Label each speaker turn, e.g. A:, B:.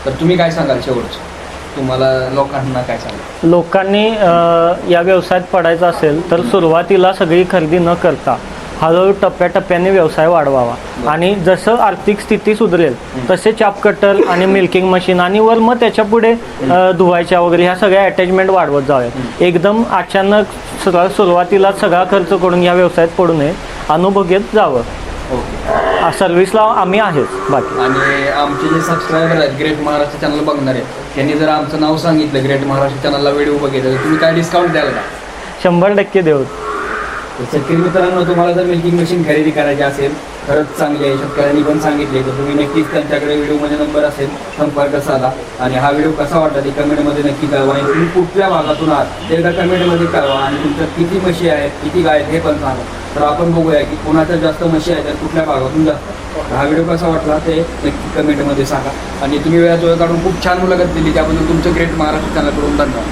A: तर तुम्ही काय सांगाल शेवटचं, तुम्हाला लोकांना काय सांगाल?
B: लोकांनी या व्यवसायात पडायचं असेल तर सुरुवातीला सगळी खरेदी न करता हळूहळू टप्प्याटप्प्याने व्यवसाय वाढवावा आणि जसं आर्थिक स्थिती सुधरेल तसे चाप कटर आणि मिल्किंग मशीन आणि वर मग त्याच्या पुढे धुवायच्या वगैरे ह्या सगळ्या अटॅचमेंट वाढवत जाव्यात. एकदम अचानक सुरुवातीला सगळा खर्च करून ह्या व्यवसायात पडू नये, अनुभव घेत जावं.
A: ओके.
B: सर्व्हिसला आम्ही आहेच. बाकी
A: आणि आमचे जे सबस्क्रायबर आहेत ग्रेट महाराष्ट्र चॅनल बघणार आहेत त्यांनी जर आमचं नाव सांगितलं ग्रेट महाराष्ट्र चॅनलला व्हिडिओ बघितला तर तुम्ही काय डिस्काउंट द्याल का?
B: 100% देऊ.
A: शेतकरी मित्रांनो, तुम्हाला जर मिल्किंग मशीन खरेदी करायची असेल, खरंच चांगली आहे, शेतकऱ्यांनी पण सांगितले तर तुम्ही नक्कीच त्यांच्याकडे व्हिडिओमध्ये नंबर असेल, संपर्क साधा. आणि हा व्हिडिओ कसा वाटला ते कमेंटमध्ये नक्की कळवा. आणि तुम्ही कुठल्या भागातून आहात ते एकदा कमेंटमध्ये कळवा. आणि तुमच्या किती म्हशी आहेत, किती गाय आहेत हे पण सांगा. तर आपण बघूया की कोणाच्या जास्त म्हशी आहेत आणि कुठल्या भागातून जास्त. हा व्हिडिओ कसा वाटला ते नक्की कमेंटमध्ये सांगा. आणि तुम्ही वेळात वेळ काढून खूप छान मुलाखत दिली, त्याबद्दल तुमचं ग्रेट महाराष्ट्र चॅनलकडून धन्यवाद.